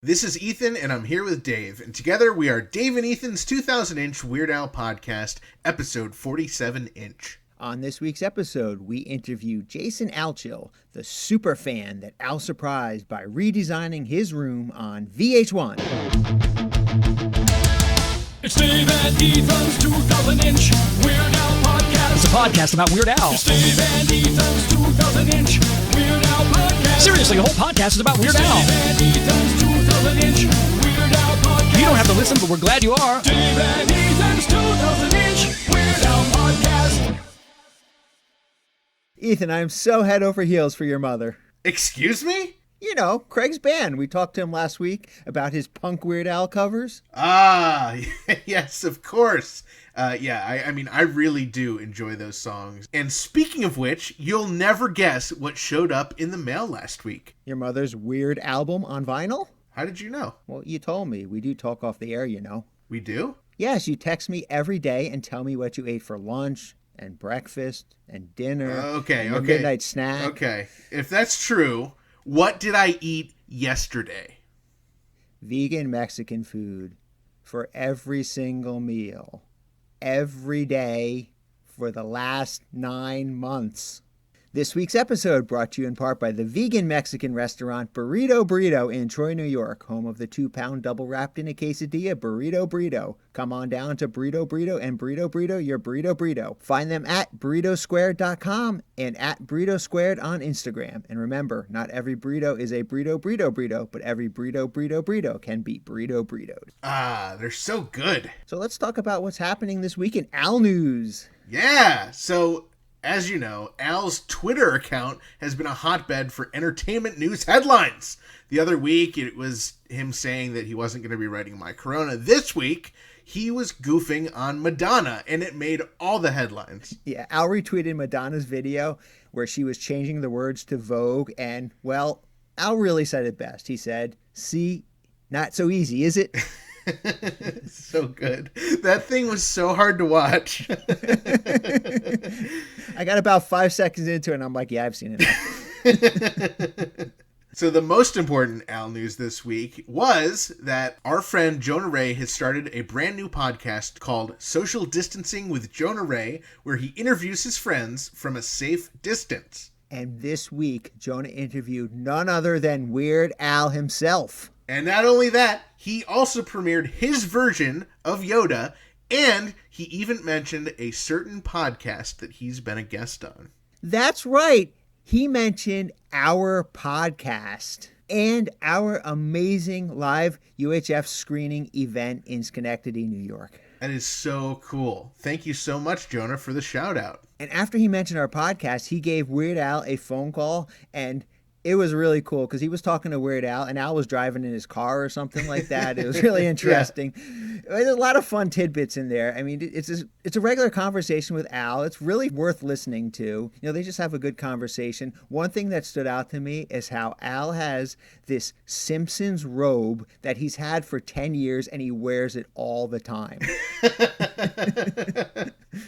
This is Ethan, and I'm here with Dave, and together we are Dave and Ethan's 2000-inch Weird Al podcast, episode 47-inch. On this week's episode, we interview Jason Altschul, the super fan that Al surprised by redesigning his room on VH1. It's Dave and Ethan's 2000-inch Weird Al podcast. It's a podcast about Weird Al. It's Dave and Ethan's 2000-inch Weird Al podcast. Seriously, the whole podcast is about Weird Al. Dave and Ethan's 2000-inch Weird Al podcast. You don't have to listen, but we're glad you are. Dave and Ethan's 2000-inch Weird Al podcast. Ethan, I am so head over heels for your mother. Excuse me? You know, Craig's band. We talked to him last week about his punk Weird Al covers. Ah, yes, of course. I really do enjoy those songs. And speaking of which, you'll never guess what showed up in the mail last week. Your mother's Weird album on vinyl? How did you know? Well, you told me. We do talk off the air, you know. We do? Yes, you text me every day and tell me what you ate for lunch and breakfast and dinner. Okay. Your midnight snack. Okay. If that's true, what did I eat yesterday? Vegan Mexican food for every single meal, every day for the last 9 months. This week's episode brought to you in part by the vegan Mexican restaurant Burrito in Troy, New York, home of the 2-pound double wrapped in a quesadilla Burrito. Come on down to Burrito and Burrito, your Burrito. Find them at burritosquared.com and at Burrito Squared on Instagram. And remember, not every burrito is a burrito, but every burrito can be burritoed. Ah, they're so good. So let's talk about what's happening this week in Al News. Yeah, so as you know, Al's Twitter account has been a hotbed for entertainment news headlines. The other week, it was him saying that he wasn't going to be writing My Corona. This week, he was goofing on Madonna, and it made all the headlines. Yeah, Al retweeted Madonna's video where she was changing the words to Vogue, and, well, Al really said it best. He said, "See, not so easy, is it?" So good. That thing was so hard to watch. I got about 5 seconds into it, and I'm like, yeah, I've seen it. So the most important Al news this week was that our friend Jonah Ray has started a brand new podcast called Social Distancing with Jonah Ray, where he interviews his friends from a safe distance. And this week, Jonah interviewed none other than Weird Al himself. And not only that, he also premiered his version of Yoda, and he even mentioned a certain podcast that he's been a guest on. That's right. He mentioned our podcast and our amazing live UHF screening event in Schenectady, New York. That is so cool. Thank you so much, Jonah, for the shout out. And after he mentioned our podcast, he gave Weird Al a phone call, and it was really cool because he was talking to Weird Al, and Al was driving in his car or something like that. It was really interesting. Yeah. There's a lot of fun tidbits in there. I mean, it's a regular conversation with Al. It's really worth listening to. You know, they just have a good conversation. One thing that stood out to me is how Al has this Simpsons robe that he's had for 10 years, and he wears it all the time.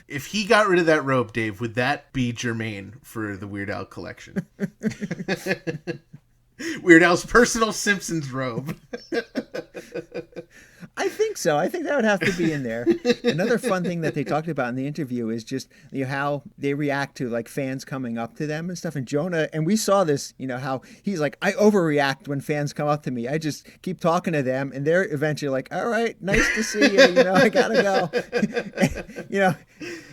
If he got rid of that robe, Dave, would that be germane for the Weird Al collection? Weird Al's personal Simpsons robe. I think so. I think that would have to be in there. Another fun thing that they talked about in the interview is just, you know, how they react to like fans coming up to them and stuff. And Jonah, and we saw this, you know, how he's like, I overreact when fans come up to me. I just keep talking to them, and they're eventually like, all right, nice to see you. You know, I gotta go. You know,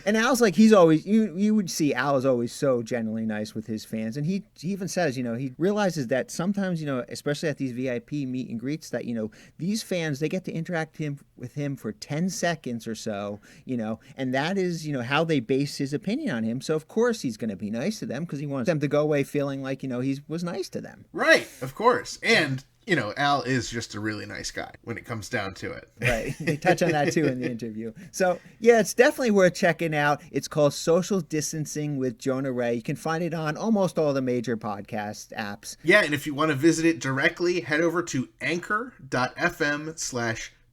and Al's like, he's always, you would see Al is always so genuinely nice with his fans. And he even says, you know, he realizes that sometimes, you know, especially at these VIP meet and greets, that, you know, these fans, they get to interact with him for 10 seconds or so, you know, and that is, you know, how they base his opinion on him. So of course he's going to be nice to them because he wants them to go away feeling like, you know, he was nice to them. Right, of course. And, you know, Al is just a really nice guy when it comes down to it. Right. They touch on that too in the interview. So yeah, it's definitely worth checking out. It's called Social Distancing with Jonah Ray. You can find it on almost all the major podcast apps. Yeah, and if you want to visit it directly, head over to anchor.fm/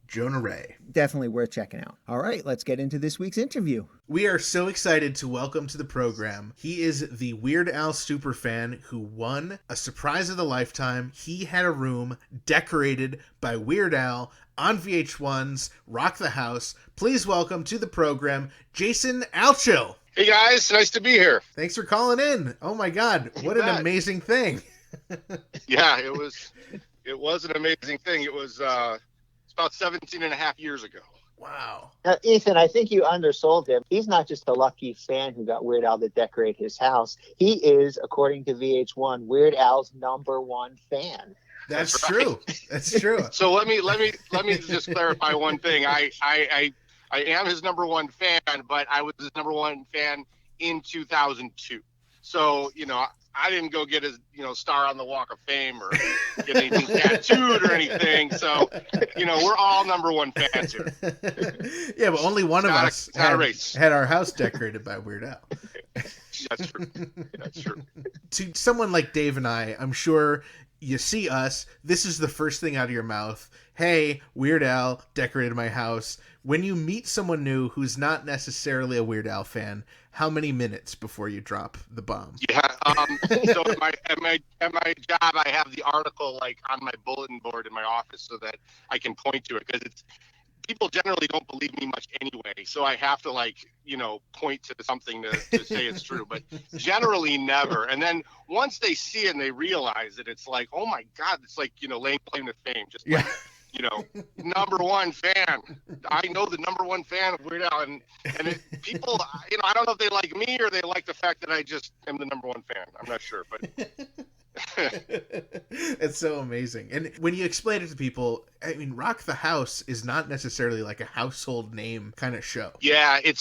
Jonah Ray. Definitely worth checking out. All right, let's get into this week's interview. We are so excited to welcome to the program. He is the Weird Al superfan who won a surprise of the lifetime. He had a room decorated by Weird Al on VH1's Rock the House. Please welcome to the program, Jason Altschul. Hey guys, nice to be here. Thanks for calling in. Oh my God, what an amazing thing. Yeah, it was an amazing thing. It was it's about 17 and a half years ago. Wow. Now, Ethan, I think you undersold him. He's not just a lucky fan who got Weird Al to decorate his house. He is, according to VH1, Weird Al's #1 fan. That's true. That's true. So let me just clarify one thing. I am his #1 fan, but I was his #1 fan in 2002. So, I didn't go get his, star on the Walk of Fame or get anything tattooed or anything. So, we're all #1 fans here. Yeah, but only one of us had our house decorated by Weird Al. That's true. That's true. To someone like Dave and I'm sure you see us, this is the first thing out of your mouth. Hey, Weird Al decorated my house. When you meet someone new who's not necessarily a Weird Al fan, how many minutes before you drop the bomb? Yeah. So at my job, I have the article on my bulletin board in my office so that I can point to it, because people generally don't believe me much anyway. So I have to point to something to say it's true, but generally never. And then once they see it and they realize it, it's like, oh my God, it's like, laying claim to fame. Just yeah. #1 fan. I know the #1 fan of Weird Al, and people, I don't know if they like me or they like the fact that I just am the #1 fan. I'm not sure, but it's so amazing. And when you explain it to people, I mean, Rock the House is not necessarily like a household name kind of show. Yeah, it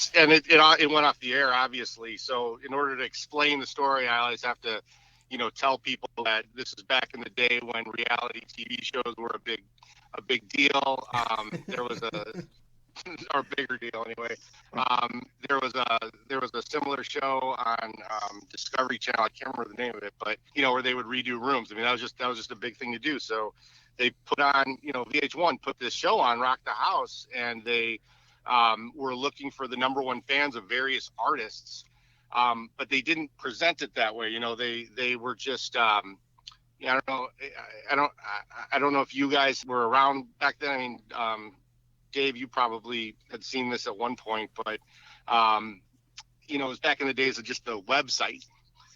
went off the air, obviously. So in order to explain the story, I always have to, tell people that this is back in the day when reality TV shows were a big deal. There was or bigger deal anyway. There was a similar show on Discovery Channel. I can't remember the name of it, but where they would redo rooms. I mean, that was just a big thing to do. So they put on, VH1 put this show on, Rock the House, and they were looking for the #1 fans of various artists, but they didn't present it that way. They were just I don't know if you guys were around back then. I mean, Dave, you probably had seen this at one point, but it was back in the days of just the website.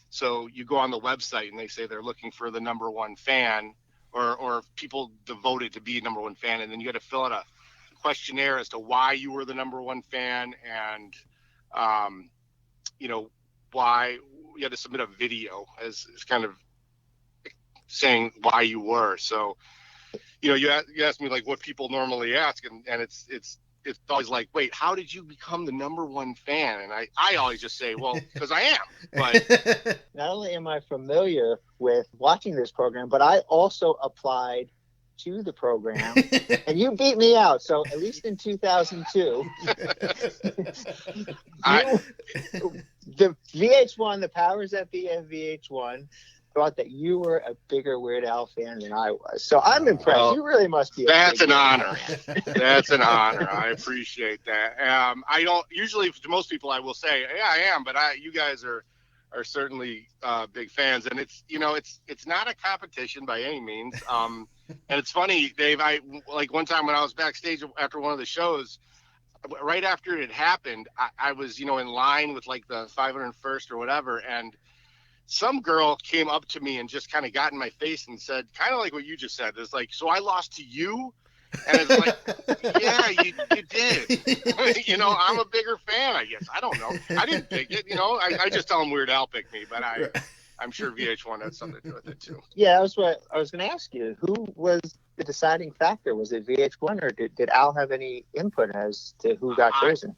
So you go on the website and they say they're looking for the #1 fan, or people devoted to be #1 fan, and then you had to fill out a questionnaire as to why you were the #1 fan, and why you had to submit a video as kind of saying why you were. So you asked me what people normally ask, and it's always like, wait, how did you become the #1 fan? And I always just say, well, because I am. But not only am I familiar with watching this program, but I also applied to the program, and you beat me out. So at least in 2002, the VH1, the powers that be at VH1, thought that you were a bigger Weird Al fan than I was. So I'm impressed. Well, you really must be. That's an honor. That's an honor. I appreciate that. I don't usually, to most people, I will say, yeah, I am, but you guys are certainly big fans, and it's not a competition by any means. And it's funny, Dave. One time when I was backstage after one of the shows, right after it had happened, I was in line with the 501st or whatever, and some girl came up to me and just kind of got in my face and said, kind of like what you just said. It's like, so I lost to you? And it's like, yeah, you did. I'm a bigger fan, I guess. I don't know. I didn't pick it. I just tell them Weird Al picked me, but I'm sure VH1 had something to do with it too. Yeah, that was what I was going to ask you. Who was the deciding factor? Was it VH1, or did Al have any input as to who got chosen?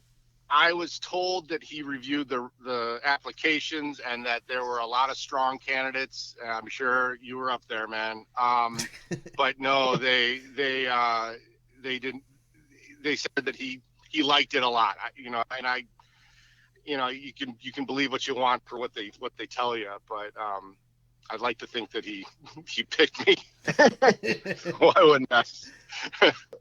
I was told that he reviewed the applications and that there were a lot of strong candidates. I'm sure you were up there, man. But no, they didn't. They said that he liked it a lot. And you can believe what you want for what they tell you, but I'd like to think that he picked me. Why wouldn't I?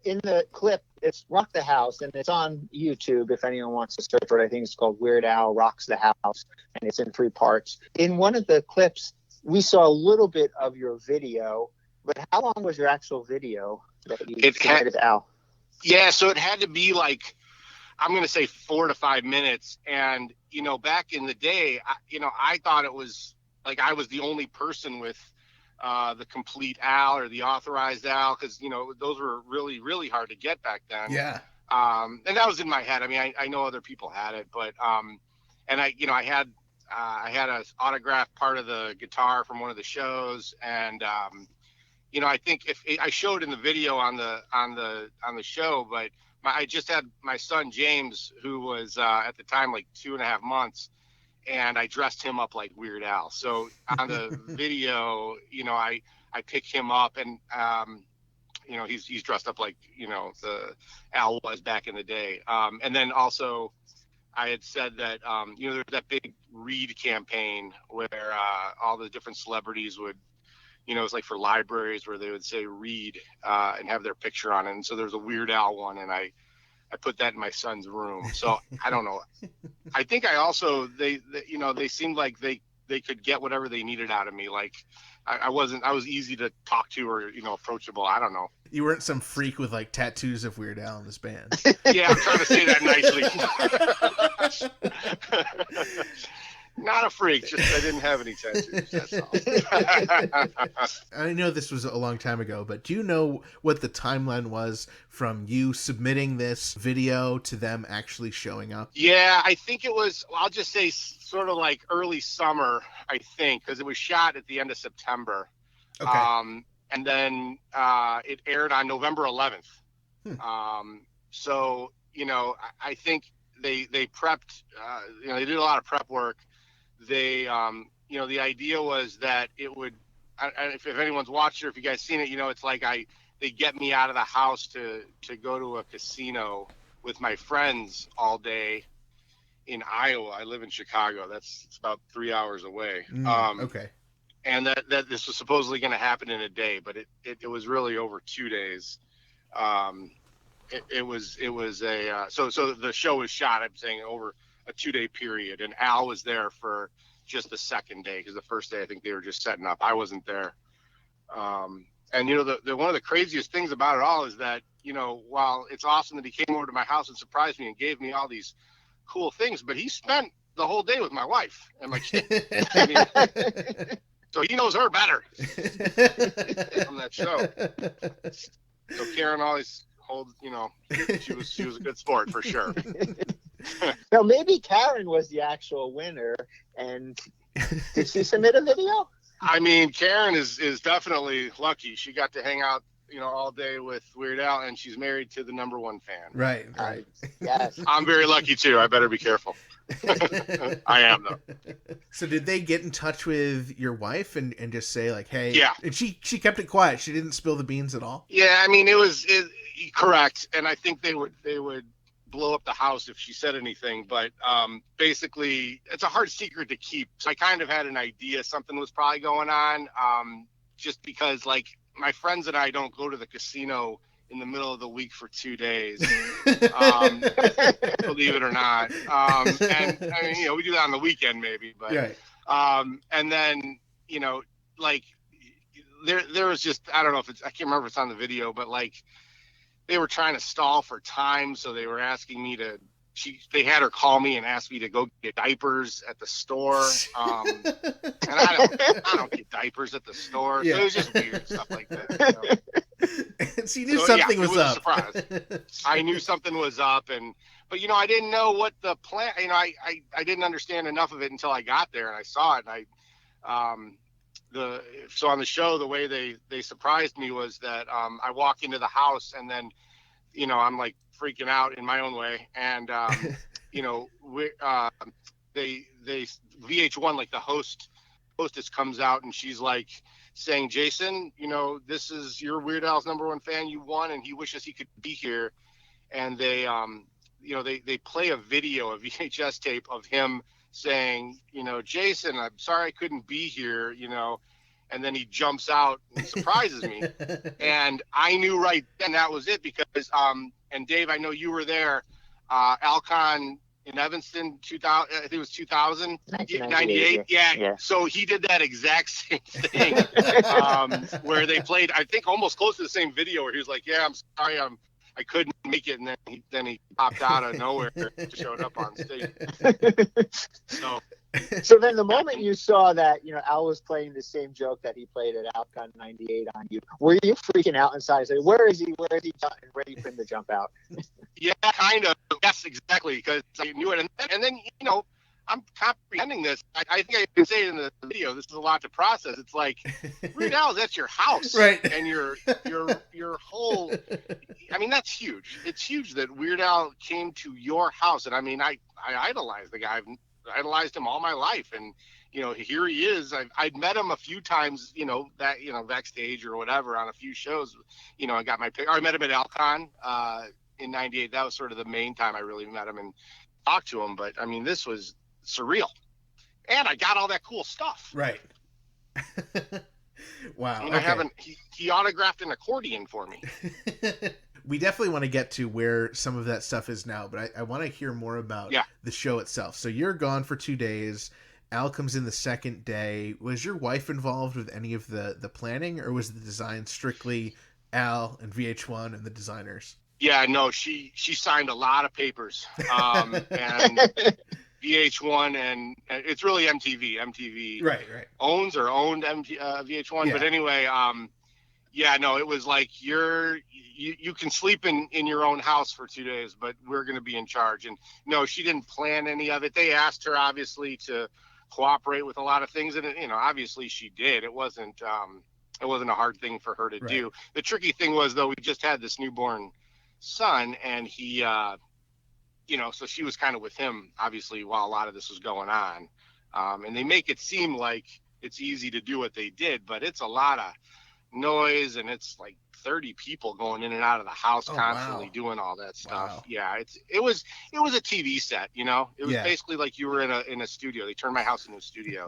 In the clip, it's Rock the House, and it's on YouTube if anyone wants to search for it. I think it's called Weird Al Rocks the House, and it's in 3 parts. In one of the clips, we saw a little bit of your video, but how long was your actual video that you submitted to Al? Yeah, so it had to be like, I'm going to say 4 to 5 minutes. And, back in the day, I thought it was like I was the only person with the complete Al or the authorized Al, because those were really, really hard to get back then. Yeah. And that was in my head. I mean, I know other people had it, but and I had an autographed part of the guitar from one of the shows, and I think if I showed in the video on the show, but I just had my son James, who was at the time like 2.5 months. And I dressed him up like Weird Al. So on the video, I pick him up, and he's dressed up like the Al was back in the day. And then also, I had said that there's that big Read campaign where all the different celebrities would, it's like for libraries where they would say Read and have their picture on it. And so there's a Weird Al one, and I put that in my son's room. So I don't know. I think I also, they seemed like they could get whatever they needed out of me. Like I was easy to talk to or, approachable. I don't know. You weren't some freak with like tattoos of Weird Al in this band. Yeah, I'm trying to say that nicely. Not a freak, just I didn't have any tattoos, that's all. I know this was a long time ago, but do you know what the timeline was from you submitting this video to them actually showing up? Yeah, I think it was, I'll just say sort of like early summer, I think, because it was shot at the end of September. Okay. And then it aired on November 11th. So, I think they prepped, they did a lot of prep work. They, the idea was that it would, if anyone's watched it, or if you guys seen it, it's like they get me out of the house to go to a casino with my friends all day in Iowa. I live in Chicago. It's about 3 hours away. Okay. And that this was supposedly going to happen in a day, but it was really over 2 days. It was a, so the show was shot, I'm saying, over a 2-day period, and Al was there for just the second day, because the first day I think they were just setting up. I wasn't there. And the one of the craziest things about it all is that while it's awesome that he came over to my house and surprised me and gave me all these cool things, but he spent the whole day with my wife and my kid. I mean, so he knows her better on that show. So Karen always holds, she was a good sport for sure. No, maybe Karen was the actual winner, and did she submit a video? I mean, Karen is definitely lucky. She got to hang out, all day with Weird Al, and she's married to the #1 fan. Right. Yes. I'm very lucky too. I better be careful. I am though. So did they get in touch with your wife and just say like, hey? Yeah. And she kept it quiet. She didn't spill the beans at all. Yeah, I mean, it was correct, and I think they would blow up the house if she said anything, but basically it's a hard secret to keep. So I kind of had an idea something was probably going on, just because like my friends and I don't go to the casino in the middle of the week for 2 days, believe it or not. And I mean, we do that on the weekend maybe, but right. And then like there was just, I don't know if I can't remember if it's on the video, but like they were trying to stall for time, so they were asking me they had her call me and ask me to go get diapers at the store. And I don't get diapers at the store. Yeah. So it was just weird stuff like that. So you knew something was up. A surprise. I knew something was up, but I didn't know what the plan. I didn't understand enough of it until I got there and I saw it. And so on the show, the way they surprised me was that I walk into the house and then I'm like freaking out in my own way, and they VH1, like the hostess comes out and she's like saying, Jason, this is your Weird Al's #1 fan, you won, and he wishes he could be here. And they they play a video, a VHS tape of him saying, Jason, I'm sorry I couldn't be here, and then he jumps out and surprises me. And I knew right then that was it because, and Dave, I know you were there, Alcon in Evanston, 2000, I think it was 2000, 98. Yeah. So he did that exact same thing, where they played, I think, almost close to the same video where he was like, yeah, I'm sorry, I couldn't make it. And then he popped out of nowhere and showed up on stage. So then the moment you saw that, Al was playing the same joke that he played at Alcon 98 on you, were you freaking out inside? Say, where is he? Where is he? Ready for him to jump out? Yeah, kind of. Yes, exactly. Because I knew it. And then, I'm comprehending this. I think I can say it in the video. This is a lot to process. It's like, Weird Al, that's your house. Right. And your whole, I mean, that's huge. It's huge that Weird Al came to your house. And I mean, I idolize the guy. I've idolized him all my life. And, here he is. I'd met him a few times, backstage or whatever on a few shows. I got my pick. I met him at Alcon in 98. That was sort of the main time I really met him and talked to him. But I mean, this was surreal. And I got all that cool stuff. Right. Wow. I he autographed an accordion for me. We definitely want to get to where some of that stuff is now, but I want to hear more about the show itself. So you're gone for 2 days. Al comes in the second day. Was your wife involved with any of the planning, or was the design strictly Al and VH1 and the designers? Yeah, no, she signed a lot of papers. And VH1 and it's really MTV. MTV right. owned VH1. Yeah. But anyway, it was like you can sleep in your own house for 2 days, but we're going to be in charge. And no, she didn't plan any of it. They asked her obviously to cooperate with a lot of things, and obviously she did. It wasn't a hard thing for her to do. The tricky thing was, though, we just had this newborn son, and he so she was kind of with him obviously while a lot of this was going on, and they make it seem like it's easy to do what they did, but it's a lot of noise, and it's like 30 people going in and out of the house constantly doing all that stuff. Wow. Yeah, it was a TV set, it was basically like you were in a studio. They turned my house into a studio.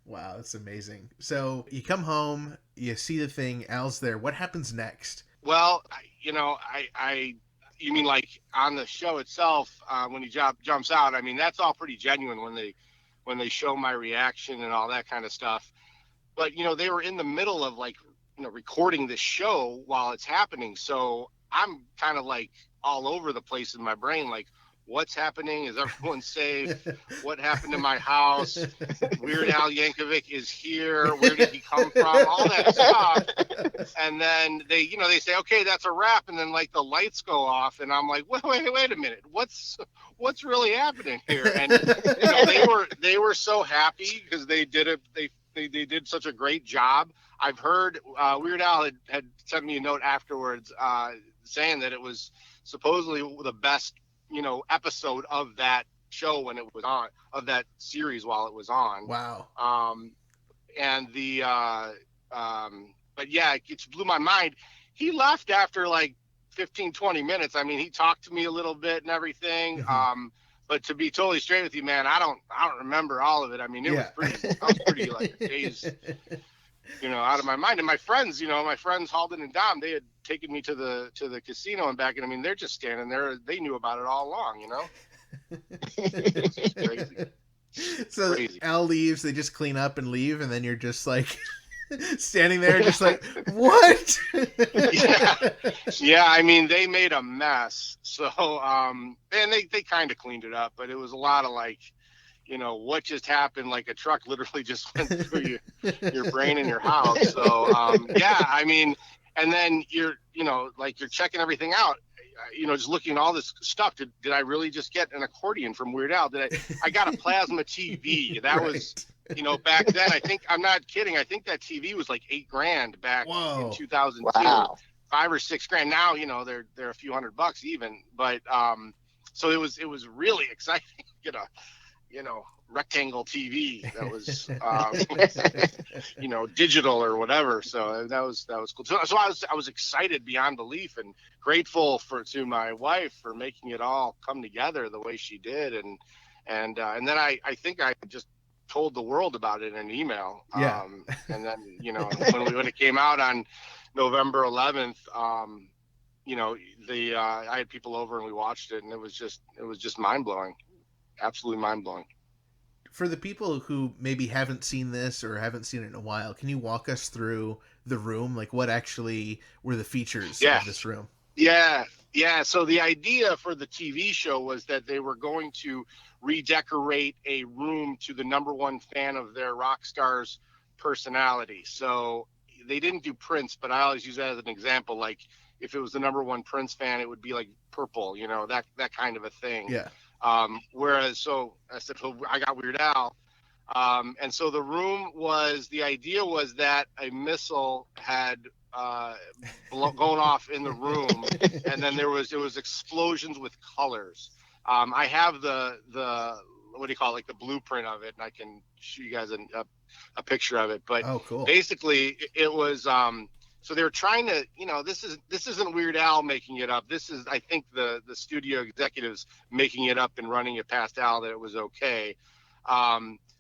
Wow, that's amazing. So you come home, you see the thing, Al's there. What happens next? Well, you mean like on the show itself, when he jumps out? I mean, that's all pretty genuine when they show my reaction and all that kind of stuff. But they were in the middle of recording this show while it's happening, so I'm kind of like all over the place in my brain, like, what's happening? Is everyone safe? What happened to my house? Weird Al Yankovic is here. Where did he come from? All that stuff. And then they say, okay, that's a wrap. And then like the lights go off, and I'm like, wait a minute. What's really happening here? And they were so happy because they did it. They did such a great job. I've heard Weird Al had sent me a note afterwards saying that it was supposedly the best episode of that show when it was on, of that series while it was on. Wow. And but yeah, it just blew my mind. He left after like 15, 20 minutes. I mean, he talked to me a little bit and everything. Mm-hmm. But to be totally straight with you, man, I don't remember all of it. I mean, I was pretty like dazed, out of my mind. And my friends, Halden and Dom, they had taken me to the casino and back, and I mean, they're just standing there. They knew about it all along, It's crazy. So crazy. Al leaves, they just clean up and leave, and then you're just like standing there, just like, what? Yeah. I mean, they made a mess. So, and they kind of cleaned it up, but it was a lot of like, what just happened? Like a truck literally just went through your brain in your house. So, I mean, and then you're checking everything out, just looking at all this stuff. Did I really just get an accordion from Weird Al? I got a plasma TV. That was, back then, I'm not kidding. I think that TV was like $8,000 back in 2002. Wow. $5,000 or $6,000. Now, they're a few $100 even. But, so it was really exciting to get a, rectangle TV that was, digital or whatever. So that was cool. So I was excited beyond belief and grateful to my wife for making it all come together the way she did. And then I think I just told the world about it in an email. Yeah. And then, you know, when it came out on November 11th, you know, I had people over and we watched it, and it was just mind blowing, absolutely mind blowing. For the people who maybe haven't seen this or haven't seen it in a while, can you walk us through the room? Like, what actually were the features of this room? Yeah. So the idea for the TV show was that they were going to redecorate a room to the number one fan of their rock star's personality. So they didn't do Prince, but I always use that as an example. Like, if it was the number one Prince fan, it would be like purple, you know, that kind of a thing. Yeah. Whereas, so I said, well, I got Weird Al. And so the room the idea was that a missile had going off in the room, and then there was explosions with colors. I have the what do you call it, like the blueprint of it, and I can show you guys a picture of it. But cool. Basically, it was so they were trying to, you know, this isn't Weird Al making it up. This is, I think, the studio executives making it up and running it past Al that it was okay.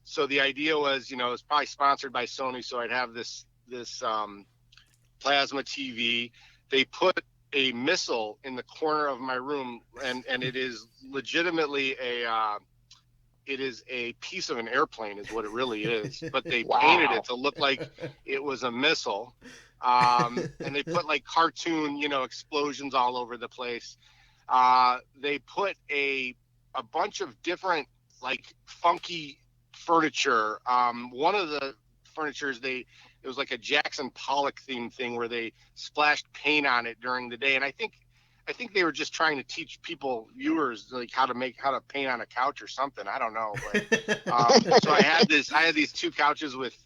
So the idea was, you know, it's probably sponsored by Sony, so I'd have this plasma TV. They put a missile in the corner of my room, and it is legitimately a piece of an airplane is what it really is. But they painted it to look like it was a missile. And they put like cartoon, you know, explosions all over the place. They put a bunch of different like funky furniture. One of the furnitures, it was like a Jackson Pollock themed thing where they splashed paint on it during the day. And I think they were just trying to teach viewers, like how to paint on a couch or something. I don't know. But, so I had these two couches with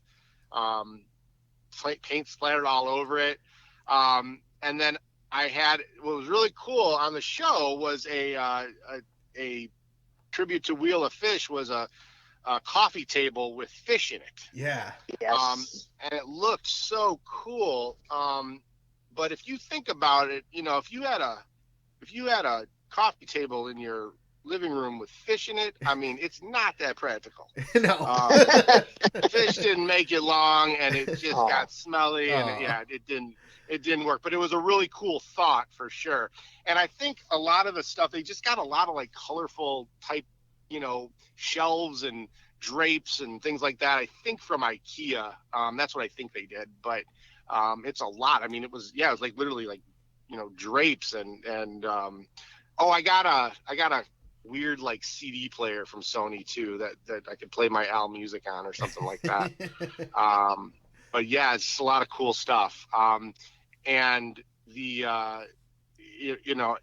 paint splattered all over it. And then I had, what was really cool on the show was a tribute to Wheel of Fish, was a coffee table with fish in it. Yeah. Yes. And it looked so cool. But if you think about it, you know, if you had a coffee table in your living room with fish in it, I mean, it's not that practical. No. Fish didn't make it long, and it just got smelly, and it didn't work. But it was a really cool thought for sure. And I think a lot of the stuff, they just got a lot of like colorful type, you know, shelves and drapes and things like that. I think from IKEA. That's what I think they did. But it's a lot. I mean, it was like literally like, you know, drapes and I got a weird like CD player from Sony too that I could play my Al music on or something like that. But yeah, it's just a lot of cool stuff. And the you know,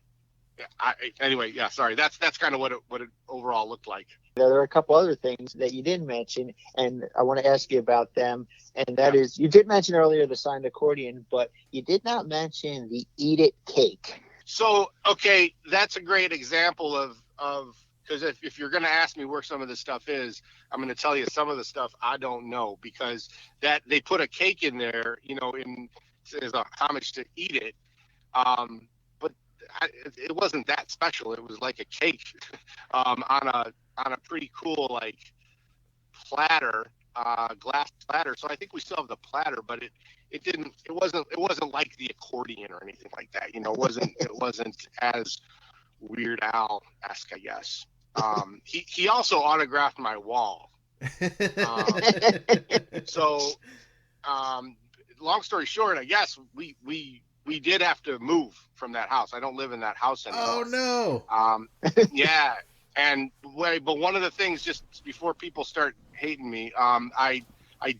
anyway, yeah, sorry. That's kind of what it overall looked like. There are a couple other things that you didn't mention, and I want to ask you about them. And that is, you did mention earlier the signed accordion, but you did not mention the Eat It cake. So, okay, that's a great example of because if you're going to ask me where some of this stuff is, I'm going to tell you some of the stuff I don't know, because that they put a cake in there, you know, as a homage to Eat It. But it wasn't that special. It was like a cake on a pretty cool like platter, glass platter. So I think we still have the platter, but it wasn't like the accordion or anything like that. You know, it wasn't as Weird Al-esque, I guess. He also autographed my wall. So long story short, I guess we did have to move from that house. I don't live in that house anymore. Oh no. Yeah. But one of the things, just before people start hating me, I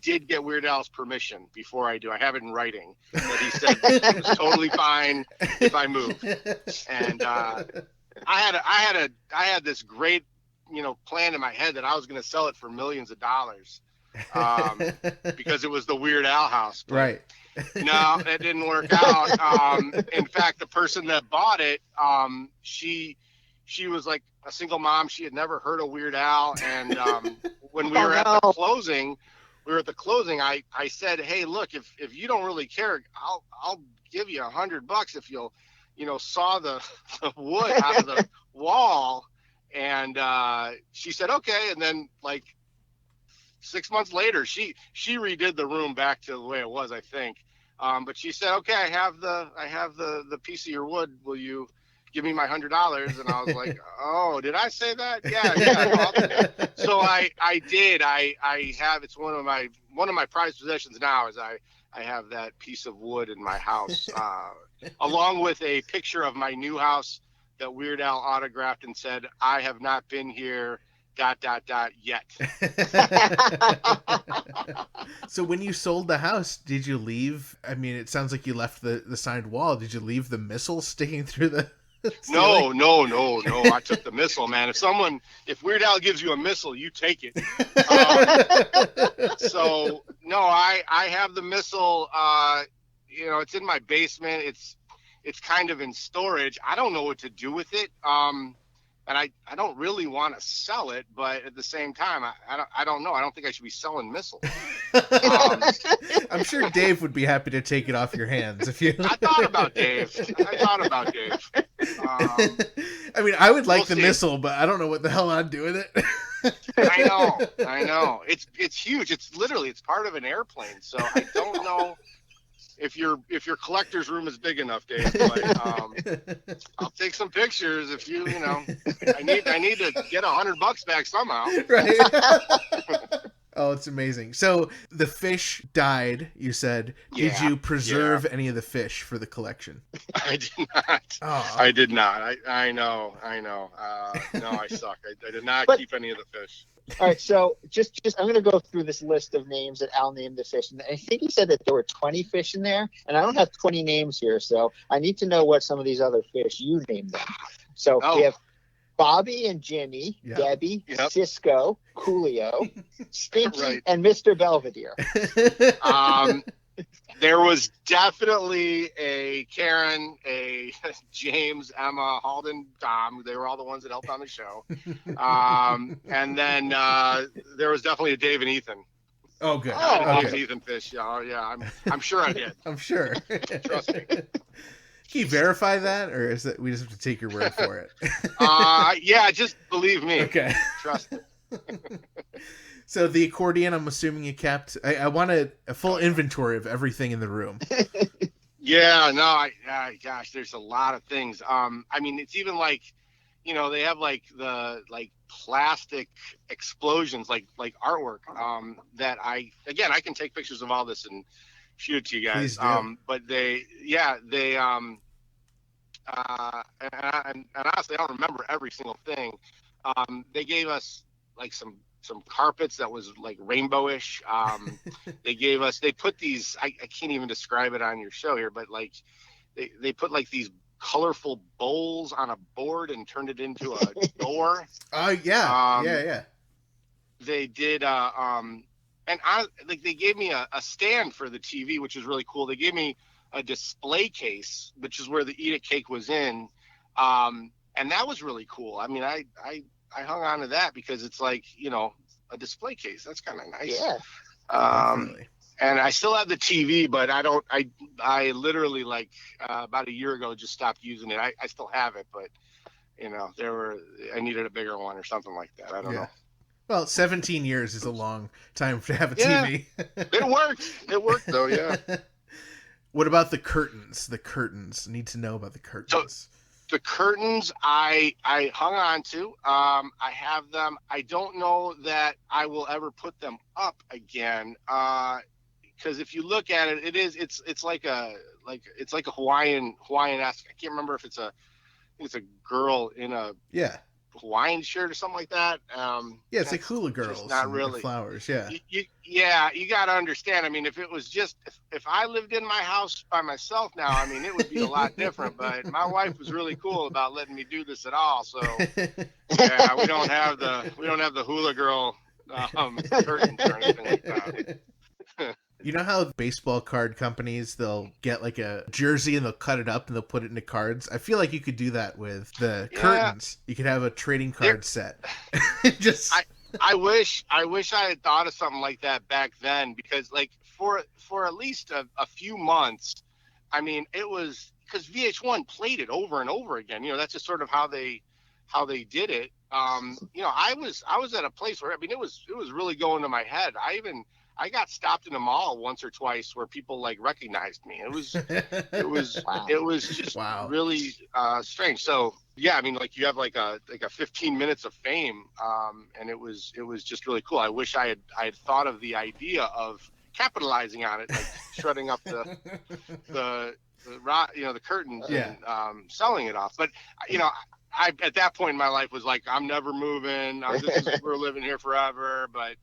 did get Weird Al's permission before I do. I have it in writing that he said it was totally fine if I moved. And I had this great, you know, plan in my head that I was going to sell it for millions of dollars, because it was the Weird Al house. But right. No, that didn't work out. In fact, the person that bought it, she was like a single mom. She had never heard of Weird Al. And when we were at the closing, I said, hey, look, if you don't really care, I'll give you $100 if you'll, you know, saw the wood out of the wall. And she said, okay. And then like 6 months later, she redid the room back to the way it was, I think. But she said, "Okay, I have the piece of your wood. Will you give me my $100?" And I was like, "Oh, did I say that? Yeah. No, I'll do that." So I did. I have, it's one of my prized possessions now, is I have that piece of wood in my house, along with a picture of my new house that Weird Al autographed and said, "I have not been here ... yet." So when you sold the house, did you leave? I mean, it sounds like you left the signed wall. Did you leave the missile sticking through the ceiling? No. I took the missile, man. If Weird Al gives you a missile, you take it. So no, I have the missile. It's in my basement. It's kind of in storage. I don't know what to do with it. And I don't really want to sell it, but at the same time, I don't know. I don't think I should be selling missiles. I'm sure Dave would be happy to take it off your hands if you. I thought about Dave. I mean, I would like We'll the see. missile, but I don't know what the hell I'd do with it. I know. It's huge. It's part of an airplane. So I don't know if your collector's room is big enough, Dave. But I'll take some pictures if I need to get $100 back somehow. Right. Oh, it's amazing. So the fish died, you said. Did you preserve any of the fish for the collection? I did not. Oh. I did not. I know. No, I suck. I did not keep any of the fish. All right, so just I'm going to go through this list of names that Al named the fish. And I think he said that there were 20 fish in there, and I don't have 20 names here, so I need to know what some of these other fish you named them. So we have Bobby and Jimmy, Debbie, Cisco, Coolio, Stinky, Right. and Mr. Belvedere. There was definitely a Karen, a James, Emma, Halden, Dom. They were all the ones that helped on the show. And then there was definitely a Dave and Ethan. Oh, good. Dave and Okay. Ethan fish. Yeah. I'm sure I did. I'm sure. Trust me. Can you verify that, or is that we just have to take your word for it? Yeah, just believe me. Okay. Trust me. So the accordion, I'm assuming you kept. I want a full inventory of everything in the room. Yeah, no, gosh, there's a lot of things. I mean, it's even like, they have like the plastic explosions, like artwork. That I can take pictures of all this and shoot it to you guys. Please do. But they and honestly, I don't remember every single thing. They gave us like some carpets that was like rainbowish. They put these, I can't even describe it on your show here, but like they put like these colorful bowls on a board and turned it into a door. Oh, yeah. They did, and they gave me a stand for the TV, which is really cool. They gave me a display case, which is where the Eat It cake was in. And that was really cool. I mean, I hung on to that because it's like, a display case. That's kind of nice. Yeah. Definitely. And I still have the TV, but I literally about a year ago just stopped using it. I still have it, but I needed a bigger one or something like that. I don't know. Well, 17 years is a long time to have a Yeah. TV. It worked though. Yeah. What about the curtains? The curtains. Need to know about the curtains. The curtains I hung on to. I have them. I don't know that I will ever put them up again. Because if you look at it, it's like a Hawaiian-esque. I can't remember if it's a girl in a Hawaiian shirt or something like that. It's like hula girls. Not and really. Flowers. Yeah. You got to understand. I mean, if it was just if I lived in my house by myself now, I mean, it would be a lot different. But my wife was really cool about letting me do this at all. So yeah, we don't have the hula girl curtains or anything like that. You know how baseball card companies, they'll get like a jersey and they'll cut it up and they'll put it into cards? I feel like you could do that with the curtains. You could have a trading card set. I wish I had thought of something like that back then, because like for at least a few months, I mean, it was because VH1 played it over and over again. That's just sort of how they did it. I was at a place where, I mean, it was really going to my head. I got stopped in a mall once or twice where people like recognized me. It was Wow. it was just Wow. really strange. So yeah, I mean, like you have like a 15 minutes of fame, and it was just really cool. I wish I had thought of the idea of capitalizing on it, like shredding up the curtains Yeah. and selling it off. But I at that point in my life was like, I'm never moving. We're living here forever. But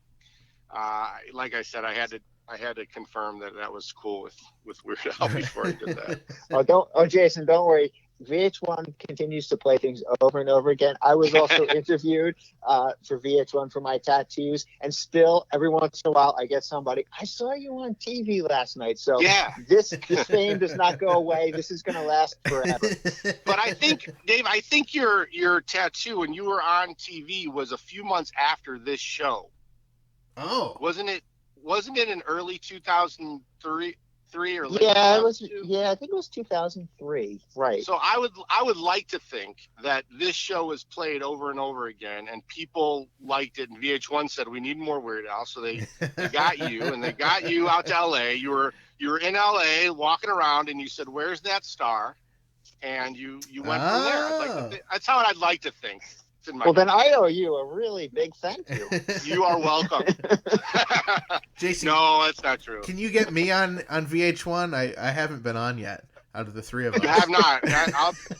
like I said, I had to confirm that was cool with Weird Al before I did that. Jason, don't worry. VH1 continues to play things over and over again. I was also interviewed for VH1 for my tattoos, and still every once in a while I get somebody, I saw you on TV last night. So Yeah. this fame does not go away. This is going to last forever. But I think, Dave, your tattoo when you were on TV was a few months after this show. Oh. Wasn't it in early 2003 or late? Yeah, it was. 2002? Yeah, I think it was 2003. Right. So I would like to think that this show was played over and over again, and people liked it. And VH1 said we need more Weird Al, so they got you, and they got you out to LA. You were in LA walking around, and you said, "Where's that star?" And you went from there. That's how I'd like to think. Well, then I owe you a really big thank you. You are welcome. Jason, no, that's not true. Can you get me on VH1? I haven't been on yet. Out of the three of us, You have not.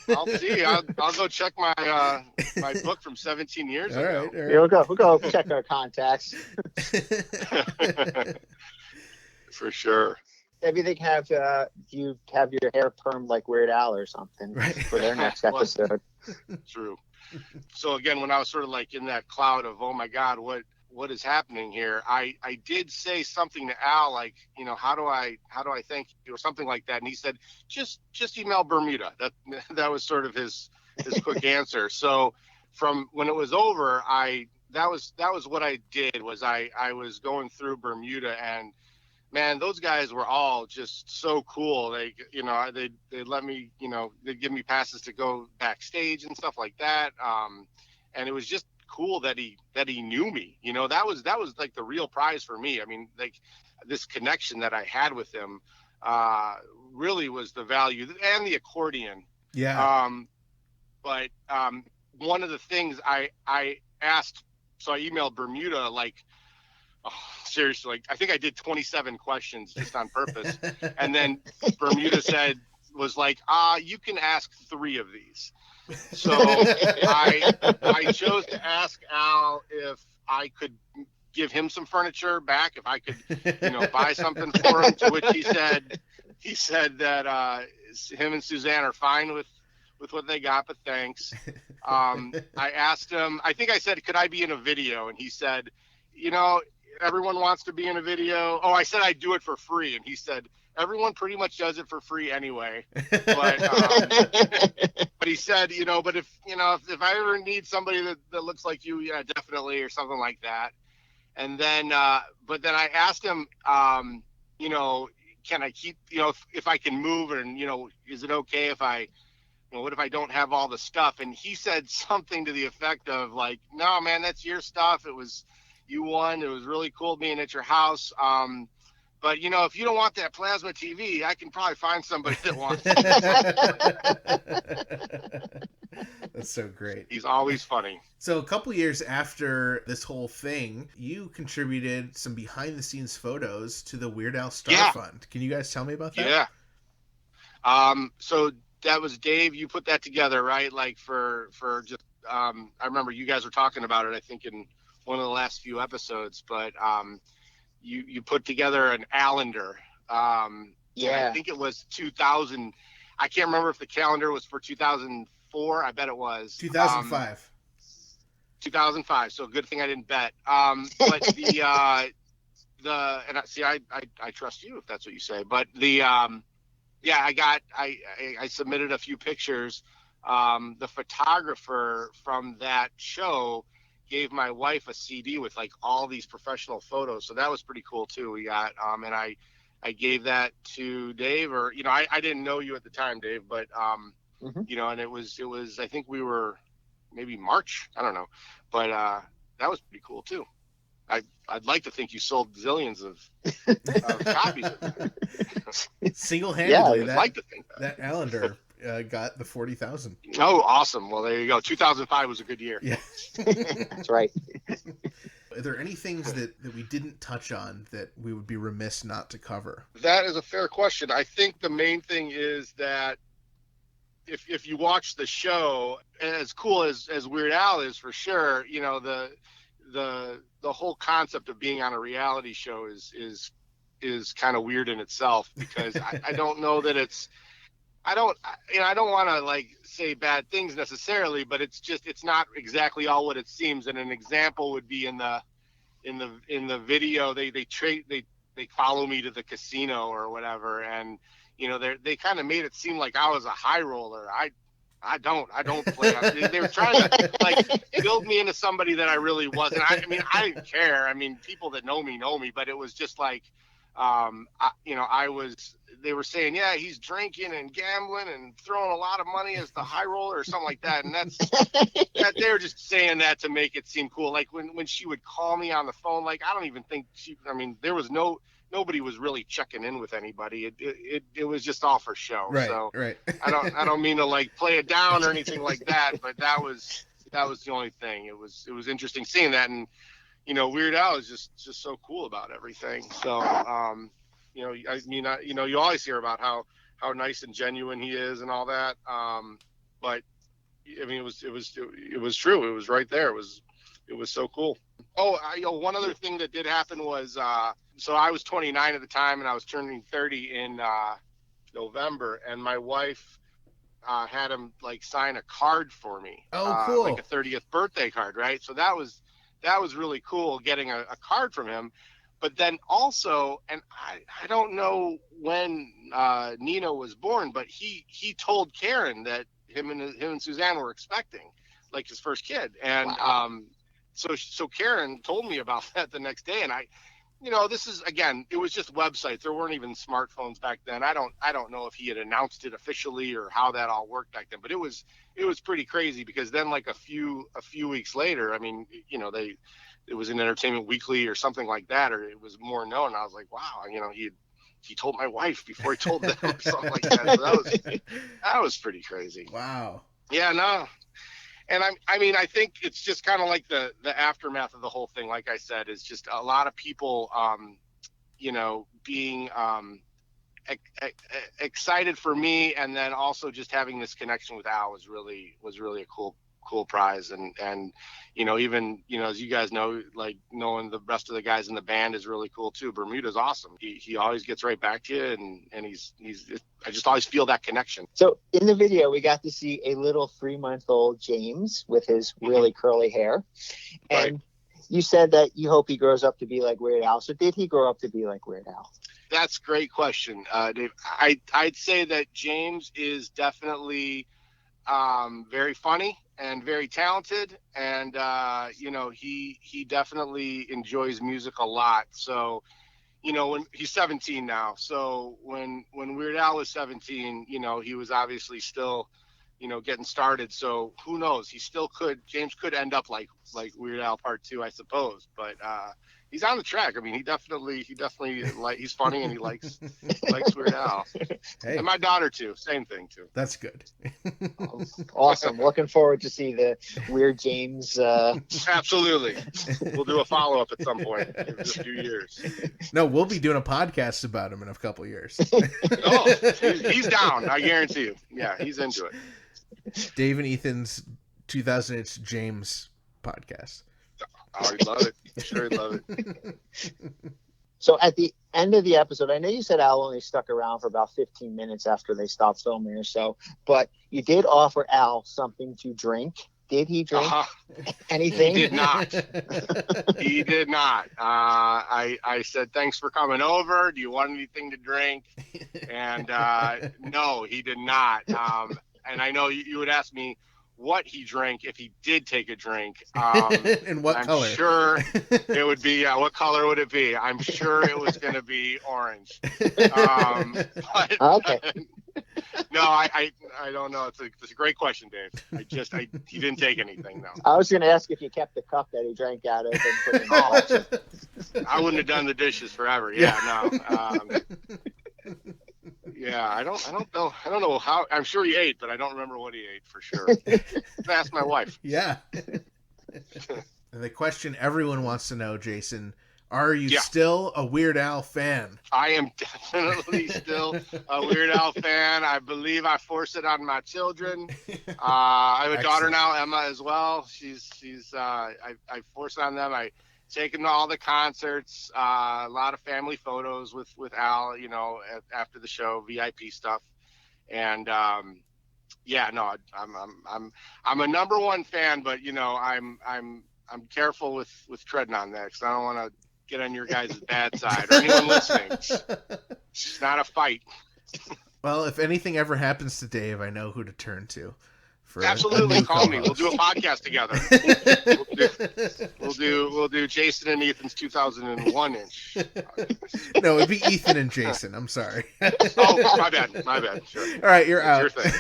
I'll see. I'll go check my my book from 17 years ago. All right. Here we'll go check our contacts. For sure. Maybe they have you have your hair permed like Weird Al or something for their next episode. True. So again, when I was sort of like in that cloud of, oh my God, what is happening here? I did say something to Al, like, how do I thank you or something like that. And he said, just email Bermuda. That was sort of his quick answer. So from when it was over, that was what I did was I was going through Bermuda, and man, those guys were all just so cool. They let me, they'd give me passes to go backstage and stuff like that. And it was just cool that he knew me. That was like the real prize for me. I mean, like this connection that I had with him really was the value, and the accordion. Yeah. But one of the things I asked, so I emailed Bermuda, like, oh, seriously, like I think I did 27 questions just on purpose. And then Bermuda was like, you can ask 3 of these. So I chose to ask Al if I could give him some furniture back, if I could, buy something for him, to which he said that him and Suzanne are fine with what they got, but thanks. I asked him, I think I said, could I be in a video? And he said, everyone wants to be in a video. Oh, I said I'd do it for free. And he said, everyone pretty much does it for free anyway. But he said, but if I ever need somebody that looks like you, yeah, definitely, or something like that. And then, but then I asked him, can I keep, if I can move, and, is it okay if I, what if I don't have all the stuff? And he said something to the effect of like, no, man, that's your stuff. You won. It was really cool being at your house. But, if you don't want that plasma TV, I can probably find somebody that wants it. That's so great. He's always funny. So a couple years after this whole thing, you contributed some behind-the-scenes photos to the Weird Al Star Fund. Can you guys tell me about that? Yeah. So that was Dave. You put that together, right? Like for just I remember you guys were talking about it, I think, in one of the last few episodes, but you put together an calendar. I think it was 2000. I can't remember if the calendar was for 2004. I bet it was 2005. 2005. So good thing I didn't bet. But I trust you if that's what you say. But I submitted a few pictures. The photographer from that show gave my wife a CD with like all these professional photos. So that was pretty cool too. We got, and I gave that to Dave, or, I didn't know you at the time, Dave, but, and it was, I think we were maybe March. I don't know, but that was pretty cool too. I'd like to think you sold zillions of copies of that. Single-handedly, Yeah, I'd like to think that. that Allender got the 40,000. Oh, awesome. Well, there you go. 2005 was a good year. Yeah. That's right. Are there any things that we didn't touch on that we would be remiss not to cover? That is a fair question. I think the main thing is that if you watch the show, as cool as Weird Al is for sure, you know, the whole concept of being on a reality show is kind of weird in itself, because I don't know that I don't want to like say bad things necessarily, but it's not exactly all what it seems. And an example would be in the video, they follow me to the casino or whatever, and you know they kind of made it seem like I was a high roller. I don't play. They were trying to like build me into somebody that I really wasn't. I mean, I didn't care. I mean, people that know me, but it was just like, they were saying, yeah, he's drinking and gambling and throwing a lot of money as the high roller or something like that. And that they were just saying that to make it seem cool. Like when she would call me on the phone, like, I don't even think there was nobody was really checking in with anybody. It was just all for show. Right, so right. I don't mean to like play it down or anything like that, but that was the only thing. It was interesting seeing that. And, you know, Weird Al is just so cool about everything. So, you know, I mean, you always hear about how nice and genuine he is and all that. But I mean, it was true. It was right there. It was so cool. Oh, one other thing that did happen was, so I was 29 at the time, and I was turning 30 in November, and my wife had him like sign a card for me. Oh, cool. Like a 30th birthday card, right? So that was really cool, getting a card from him. But then also, and I don't know when Nino was born, but he told Karen that him and Suzanne were expecting, like, his first kid. And wow. So Karen told me about that the next day, and this is, again, it was just websites. There weren't even smartphones back then. I don't know if he had announced it officially or how that all worked back then, but it was pretty crazy, because then like a few weeks later, I mean, you know, it was in Entertainment Weekly or something like that, or it was more known. I was like, wow, you know, he told my wife before he told them or something like that. So that was pretty crazy. Wow. Yeah, no. And I mean, I think it's just kind of like the aftermath of the whole thing. Like I said, is just a lot of people, you know, being excited for me, and then also just having this connection with Al was really a cool prize. And you know, even, you know, as you guys know, like, knowing the rest of the guys in the band is really cool too. Bermuda's awesome. He always gets right back to you, and he's I just always feel that connection. So in the video, we got to see a little 3-month-old James with his really curly hair. And right. You said that you hope he grows up to be like Weird Al. So did he grow up to be like Weird Al? That's a great question, Dave. I'd say that James is definitely very funny and very talented, and you know, he definitely enjoys music a lot. So, you know, when he's 17 now, so when Weird Al was 17, you know, he was obviously still, you know, getting started. So who knows? James could end up like Weird Al Part 2, I suppose. But he's on the track. I mean, he definitely he's funny, and he likes Weird Al. Hey. And my daughter too. Same thing too. That's good. Awesome. Looking forward to see the Weird James. Absolutely. We'll do a follow-up at some point in a few years. No, we'll be doing a podcast about him in a couple of years. Oh, he's down. I guarantee you. Yeah, he's into it. Dave and Ethan's 2008 James podcast. Oh, he'd love it. I'm sure he'd love it. So at the end of the episode, I know you said Al only stuck around for about 15 minutes after they stopped filming or so, but you did offer Al something to drink. Did he drink anything? He did not. He did not. I said, thanks for coming over. Do you want anything to drink? And no, he did not. And I know you would ask me what he drank if he did take a drink. And what color? I'm sure it would be, what color would it be? I'm sure it was going to be orange. But, okay. No, I don't know. It's a great question, Dave. He didn't take anything, no. I was going to ask if you kept the cup that he drank out of and put it in the box. I wouldn't have done the dishes forever. Yeah, no. Yeah, I don't know how. I'm sure he ate, but I don't remember what he ate for sure. Ask my wife. Yeah. And the question everyone wants to know, Jason, are you still a Weird Al fan? I am definitely still a Weird Al fan. I believe I force it on my children. I have a daughter now, Emma, as well. I force it on them. I take them to all the concerts, a lot of family photos with Al, after the show, VIP stuff. And I'm a number one fan, but I'm careful with treading on that because I don't want to get on your guys' bad side or anyone listening. It's not a fight. Well, if anything ever happens to Dave, I know who to turn to. Absolutely, call me. We'll do a podcast together. We'll do Jason and Ethan's 2001 inch. No, it'd be Ethan and Jason. I'm sorry. Oh, my bad. Sure. All right, you're out. Your thing.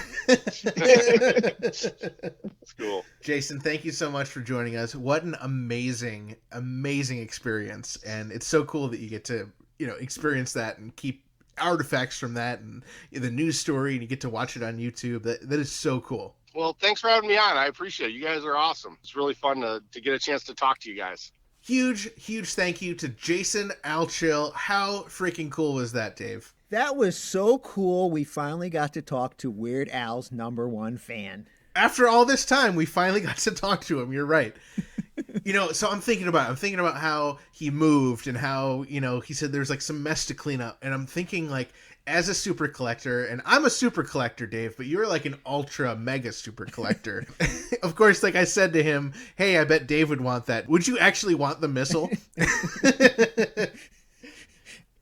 It's cool. Jason, thank you so much for joining us. What an amazing experience, and it's so cool that you get to experience that and keep artifacts from that and the news story, and you get to watch it on YouTube. That is so cool. Well, thanks for having me on. I appreciate it. You guys are awesome. It's really fun to get a chance to talk to you guys. Huge thank you to Jason Altschul. How freaking cool was that, Dave? That was so cool. We finally got to talk to Weird Al's number one fan. After all this time, we finally got to talk to him. You're right. So I'm thinking about how he moved and how, he said there's like some mess to clean up. And I'm thinking like, as a super collector, and I'm a super collector, Dave, but you're like an ultra mega super collector. Of course, like I said to him, hey, I bet Dave would want that. Would you actually want the missile?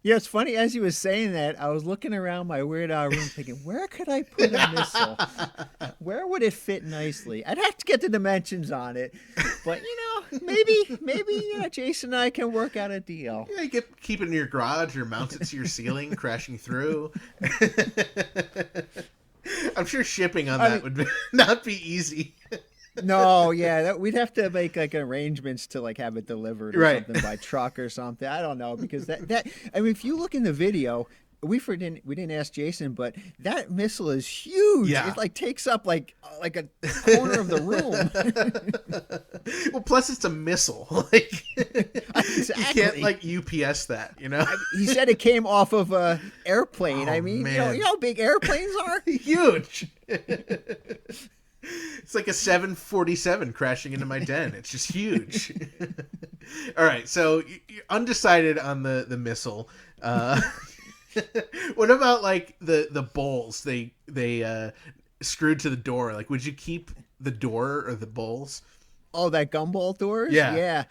Yeah, it's funny. As he was saying that, I was looking around my Weird Al room thinking, where could I put a missile? Where would it fit nicely? I'd have to get the dimensions on it. But, maybe Jason and I can work out a deal. Yeah, you keep it in your garage or mount it to your ceiling, crashing through. I'm sure shipping on that would not be easy. No, yeah, we'd have to make like arrangements to like have it delivered or something by truck or something. I don't know, because that if you look in the video, we didn't ask Jason, but that missile is huge. Yeah. It like takes up like a corner of the room. Well, plus it's a missile. Like exactly. You can't like UPS that, He said it came off of a airplane. Oh, I mean, man. you know how big airplanes are? Huge. It's like a 747 crashing into my den. It's just huge. All right, so you're undecided on the missile. What about like the bowls they screwed to the door? Like, would you keep the door or the bowls? Oh, that gumball doors? Yeah.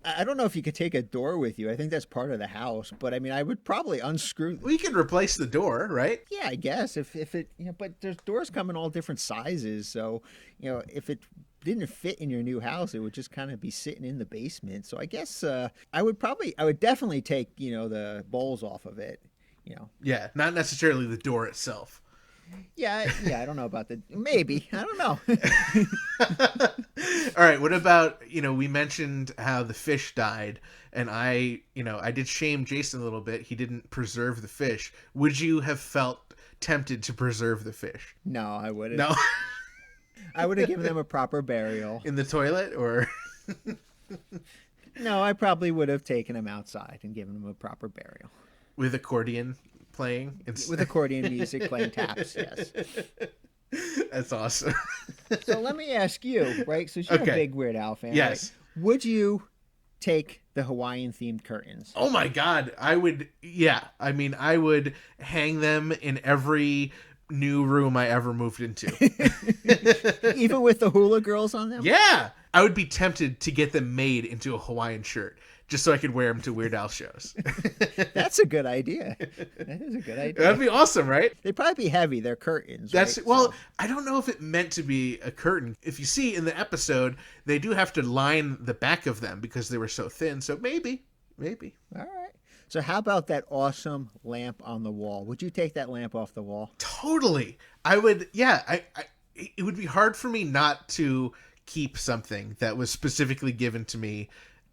I don't know if you could take a door with you. I think that's part of the house. But I mean, I would probably unscrew. Well, you could replace the door, right? Yeah, I guess if it, but there's doors come in all different sizes. So, if it didn't fit in your new house, it would just kind of be sitting in the basement. So I guess I would definitely take, the bowls off of it, Yeah, not necessarily the door itself. Yeah, I don't know about maybe. I don't know. All right, what about, we mentioned how the fish died, and I did shame Jason a little bit. He didn't preserve the fish. Would you have felt tempted to preserve the fish? No, I wouldn't. No? I would have given them a proper burial. In the toilet, or? No, I probably would have taken them outside and given them a proper burial. With accordion playing? With accordion music playing taps, yes. That's awesome. So let me ask you, right? So you're a big Weird Al fan, yes. Right? Would you take the Hawaiian-themed curtains? Oh my God. I would, yeah. I mean, I would hang them in every new room I ever moved into. Even with the hula girls on them? Yeah. I would be tempted to get them made into a Hawaiian shirt just so I could wear them to Weird Al shows. That's a good idea. That is a good idea. That'd be awesome, right? They'd probably be heavy. They're curtains. That's right? well, so. I don't know if it meant to be a curtain. If you see in the episode, they do have to line the back of them because they were so thin. So maybe. All right. So how about that awesome lamp on the wall? Would you take that lamp off the wall? Totally. I would, yeah. It would be hard for me not to keep something that was specifically given to me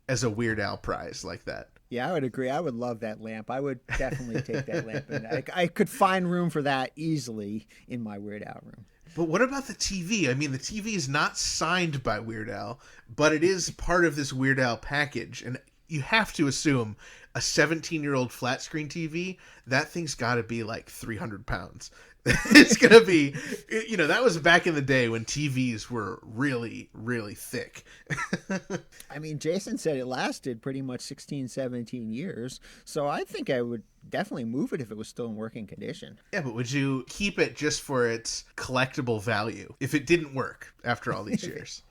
as a Weird Al prize like that. Yeah, I would agree. I would love that lamp. I would definitely take that lamp. And I could find room for that easily in my Weird Al room. But what about the TV? I mean, the TV is not signed by Weird Al, but it is part of this Weird Al package. And you have to assume a 17-year-old flat screen TV, that thing's got to be like 300 pounds. It's going to be, that was back in the day when TVs were really, really thick. I mean, Jason said it lasted pretty much 16, 17 years. So I think I would definitely move it if it was still in working condition. Yeah, but would you keep it just for its collectible value if it didn't work after all these years?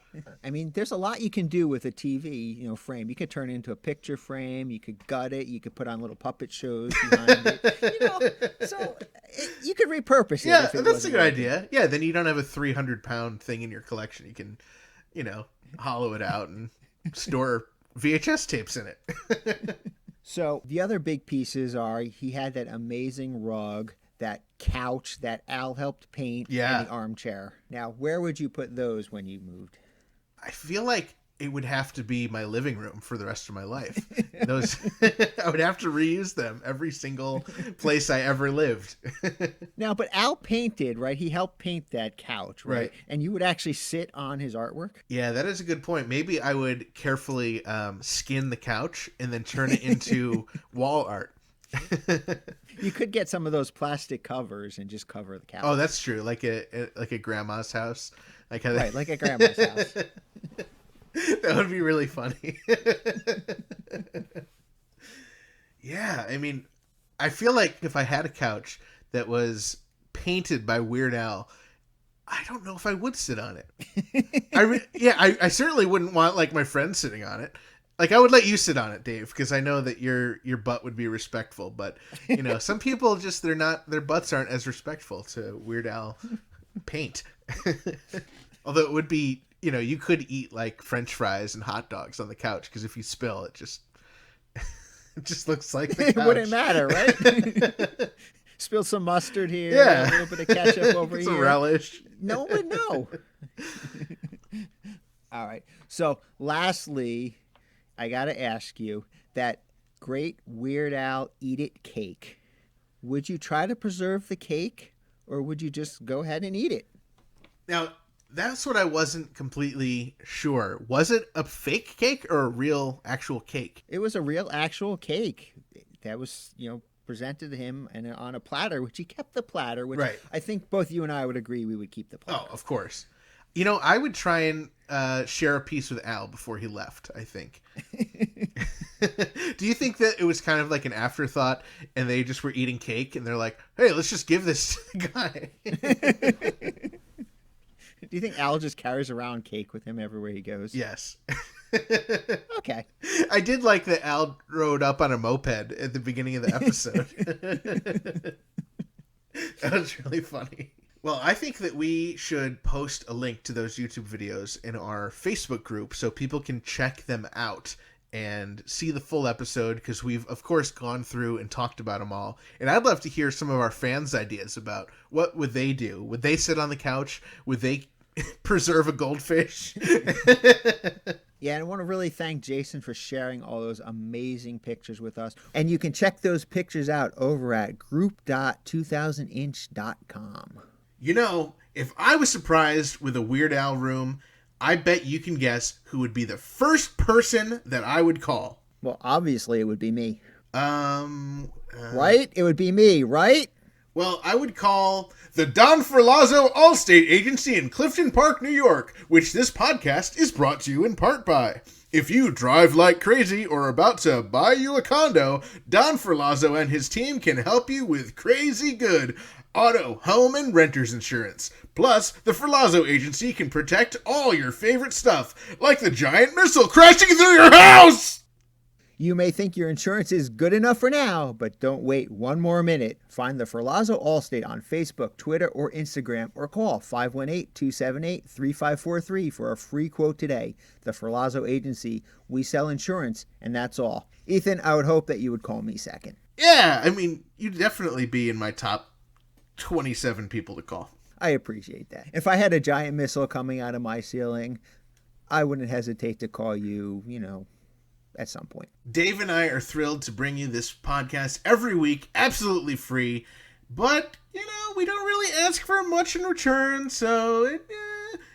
I mean, there's a lot you can do with a TV, frame. You could turn it into a picture frame. You could gut it. You could put on little puppet shows behind it. So you could repurpose it. Yeah, if that's a good idea. Yeah, then you don't have a 300-pound thing in your collection. You can, hollow it out and store VHS tapes in it. So the other big pieces are he had that amazing rug, that couch that Al helped paint, and the armchair. Now, where would you put those when you moved? I feel like it would have to be my living room for the rest of my life. Those I would have to reuse them every single place I ever lived. Now, but Al painted, right? He helped paint that couch, Right. And you would actually sit on his artwork? Yeah, that is a good point. Maybe I would carefully skin the couch and then turn it into wall art. You could get some of those plastic covers and just cover the couch. Oh, that's true. Like a grandma's house. Like That would be really funny. Yeah, I mean, I feel like if I had a couch that was painted by Weird Al, I don't know if I would sit on it. I certainly wouldn't want like my friends sitting on it. Like I would let you sit on it, Dave, because I know that your butt would be respectful. But some people just their butts aren't as respectful to Weird Al paint. Although it would be, you could eat like French fries and hot dogs on the couch because if you spill, it just looks like the couch. It wouldn't matter, right? Spill some mustard here, yeah, a little bit of ketchup over here. Some relish. No one would know. All right. So, lastly, I got to ask you that great Weird Al Eat It cake. Would you try to preserve the cake, or would you just go ahead and eat it? Now, that's what I wasn't completely sure. Was it a fake cake or a real actual cake? It was a real actual cake that was, presented to him and on a platter, which he kept the platter, which right. I think both you and I would agree we would keep the platter. Oh, of course. I would try and share a piece with Al before he left, I think. Do you think that it was kind of like an afterthought and they just were eating cake and they're like, hey, let's just give this to the guy? Do you think Al just carries around cake with him everywhere he goes? Yes. Okay. I did like that Al rode up on a moped at the beginning of the episode. That was really funny. Well, I think that we should post a link to those YouTube videos in our Facebook group so people can check them out and see the full episode because we've, of course, gone through and talked about them all. And I'd love to hear some of our fans' ideas about what would they do. Would they sit on the couch? Would they preserve a goldfish? Yeah, and I want to really thank Jason for sharing all those amazing pictures with us. And you can check those pictures out over at group.2000inch.com. If I was surprised with a Weird Al room, I bet you can guess who would be the first person that I would call. Well, obviously it would be me. Right? It would be me, right? Well, I would call the Don Ferlazzo Allstate Agency in Clifton Park, New York, which this podcast is brought to you in part by. If you drive like crazy or are about to buy you a condo, Don Ferlazzo and his team can help you with crazy good auto, home, and renter's insurance. Plus, the Ferlazzo Agency can protect all your favorite stuff, like the giant missile crashing through your house! You may think your insurance is good enough for now, but don't wait one more minute. Find the Ferlazzo Allstate on Facebook, Twitter, or Instagram, or call 518-278-3543 for a free quote today. The Ferlazzo Agency. We sell insurance, and that's all. Ethan, I would hope that you would call me second. Yeah, I mean, you'd definitely be in my top 27 people to call. I appreciate that. If I had a giant missile coming out of my ceiling, I wouldn't hesitate to call you, at some point. Dave and I are thrilled to bring you this podcast every week, absolutely free. But, we don't really ask for much in return, so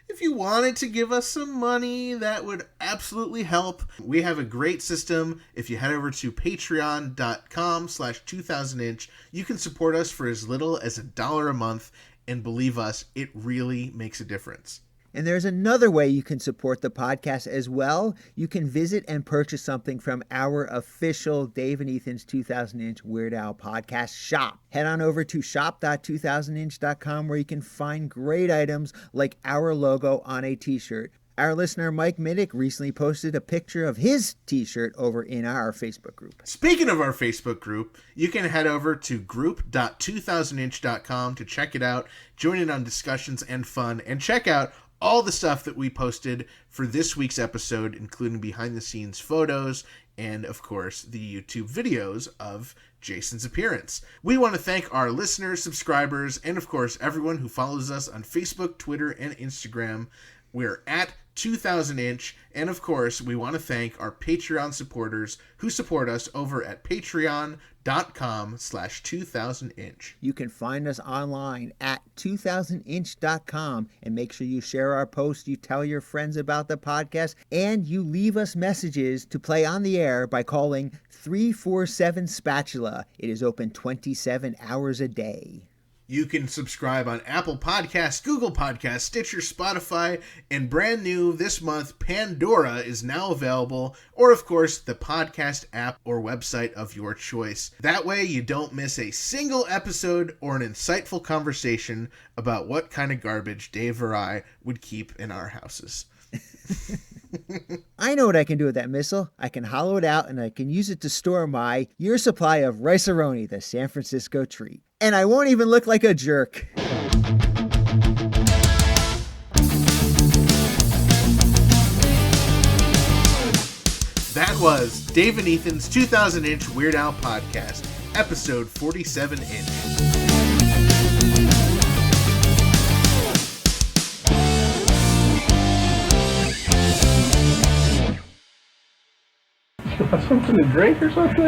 if you wanted to give us some money, that would absolutely help. We have a great system. If you head over to patreon.com/2000inch, you can support us for as little as $1 a month, and believe us, it really makes a difference. And there's another way you can support the podcast as well. You can visit and purchase something from our official Dave and Ethan's 2000-inch Weird Al podcast shop. Head on over to shop.2000inch.com where you can find great items like our logo on a t-shirt. Our listener Mike Minnick recently posted a picture of his t-shirt over in our Facebook group. Speaking of our Facebook group, you can head over to group.2000inch.com to check it out, join in on discussions and fun, and check out all the stuff that we posted for this week's episode, including behind-the-scenes photos and, of course, the YouTube videos of Jason's appearance. We want to thank our listeners, subscribers, and, of course, everyone who follows us on Facebook, Twitter, and Instagram. We're at 2000inch, and, of course, we want to thank our Patreon supporters who support us over at patreon.com/2000inch. You can find us online at 2000inch.com, and make sure you share our posts, you tell your friends about the podcast, and you leave us messages to play on the air by calling 347 Spatula. It is open 27 hours a day. You can subscribe on Apple Podcasts, Google Podcasts, Stitcher, Spotify, and brand new this month, Pandora is now available, or of course, the podcast app or website of your choice. That way you don't miss a single episode or an insightful conversation about what kind of garbage Dave or I would keep in our houses. I know what I can do with that missile. I can hollow it out and I can use it to store my year supply of rice-a-roni, the San Francisco treat. And I won't even look like a jerk. That was Dave and Ethan's 2000-inch Weird Al podcast, episode 47-inch. Something to drink or something?